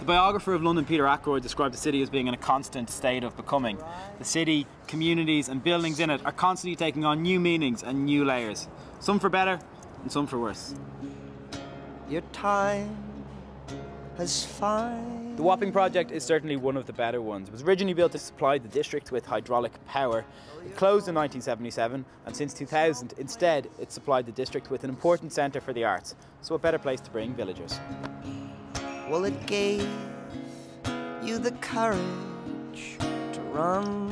The biographer of London, Peter Ackroyd, described the city as being in a constant state of becoming. The city, communities and buildings in it are constantly taking on new meanings and new layers. Some for better and some for worse. Your time has fine. The Wapping project is certainly one of the better ones. It was originally built to supply the district with hydraulic power. It closed in 1977, and since 2000, instead, it supplied the district with an important centre for the arts. So a better place to bring villagers. Well, it gave you the courage to run,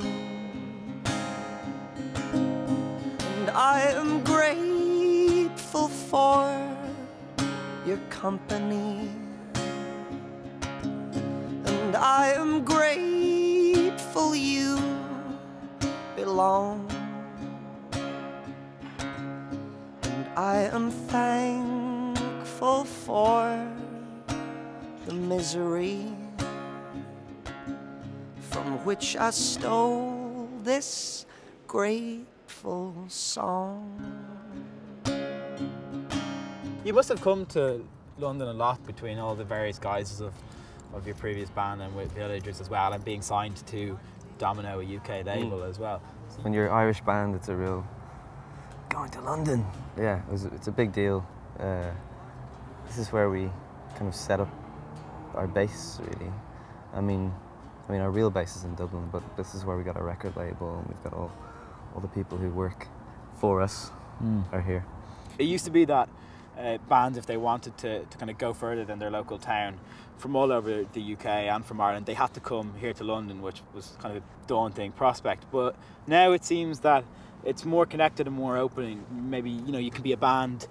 and I am grateful for your company, and I am grateful you belong, and I am thankful for the misery from which I stole this grateful song. You must have come to London a lot between all the various guises of your previous band and with Villagers as well, and being signed to Domino, a UK label as well. When you're an Irish band, it's a real going to London. Yeah, it's a big deal. This is where we kind of set up our base, really. I mean, our real base is in Dublin, but this is where we got our record label, and we've got all the people who work for us are here. It used to be that bands, if they wanted to kind of go further than their local town, from all over the UK and from Ireland, they had to come here to London, which was kind of a daunting prospect. But now it seems that it's more connected and more open. Maybe, you know, you can be a band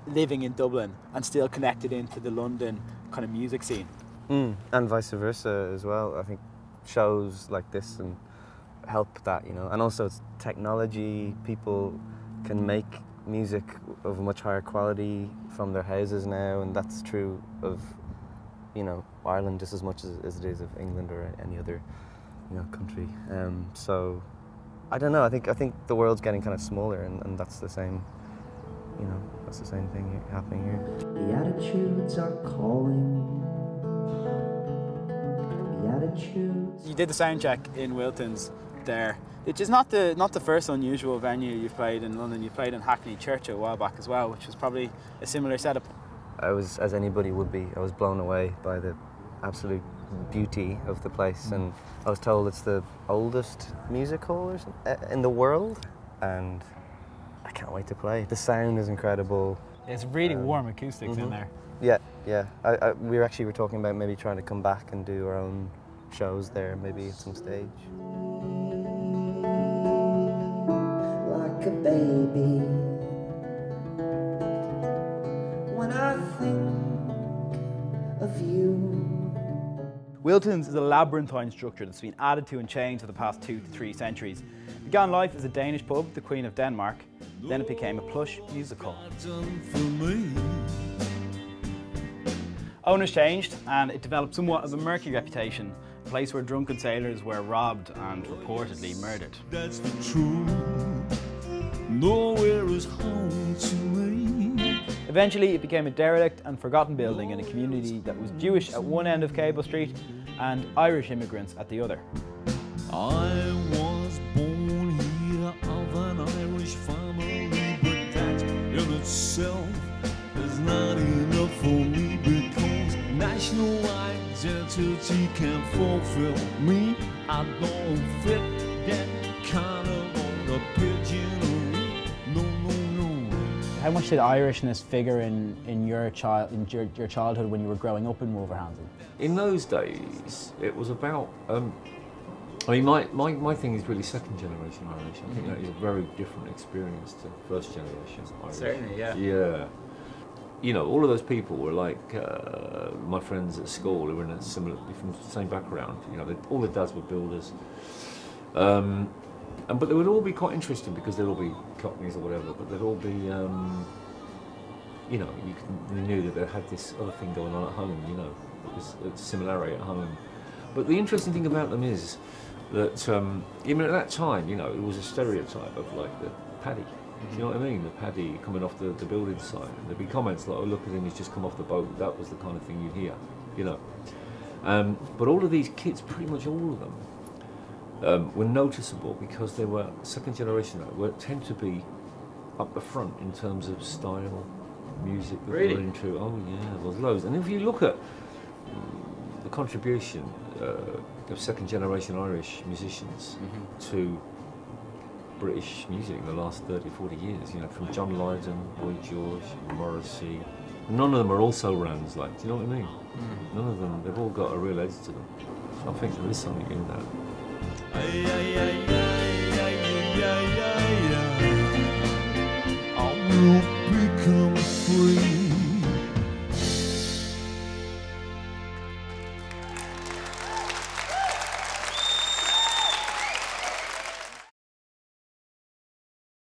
living in Dublin and still connected into the London kind of music scene. And vice versa as well. I think shows like this and help that, you know. And also it's technology. People can make music of a much higher quality from their houses now, and that's true of, you know, Ireland just as much as it is of England or any other, you know, country. So I don't know. I think the world's getting kind of smaller, and that's the same. You know, that's the same thing happening here. The attitudes are calling. The attitudes. You did the sound check in Wilton's there, which is not the first unusual venue you've played in London. You played in Hackney Church a while back as well, which was probably a similar setup. I was, as anybody would be, I was blown away by the absolute beauty of the place, and I was told it's the oldest music hall or something in the world, and I can't wait to play. The sound is incredible. It's really warm acoustics in there. Yeah. We were talking about maybe trying to come back and do our own shows there, maybe at some stage. Like a baby, when I think of you. Wilton's is a labyrinthine structure that's been added to and changed for the past 2 to 3 centuries. It began life as a Danish pub, the Queen of Denmark. Then it became a plush music hall. Owners changed, and it developed somewhat of a murky reputation, a place where drunken sailors were robbed and reportedly murdered. That's the truth. Nowhere is home to me. Eventually, it became a derelict and forgotten building in a community that was Jewish at one end of Cable Street and Irish immigrants at the other. I was born here of an Irish family, but that in itself is not enough for me, because national identity can't fulfill me. I don't fit that kind of on the pigeon. No. How much did Irishness figure in your childhood when you were growing up in Wolverhampton? In those days, it was about. I mean, my thing is really second generation Irish. I think that is a very different experience to first generation Irish. Certainly, yeah. Yeah. You know, all of those people were like my friends at school who were in a similar, from the same background. You know, all the dads were builders. But they would all be quite interesting because they'd all be Cockneys or whatever, but they'd all be, you know, you knew that they had this other thing going on at home, you know, this similarity at home. But the interesting thing about them is that, even at that time, you know, it was a stereotype of like the paddy. Do you know what I mean? The paddy coming off the building site. And there'd be comments like, oh, look at him, he's just come off the boat. That was the kind of thing you'd hear, you know. But all of these kids, pretty much all of them, were noticeable because they were second generation. Tend to be up the front in terms of style, music that Really? they were into. Oh yeah, there's loads. And if you look at the contribution of second generation Irish musicians to British music in the last 30, 40 years, you know, from John Lydon, Boy George, Morrissey, none of them are also rans, like, do you know what I mean? None of them, they've all got a real edge to them. So I think there is something in that. I will become free.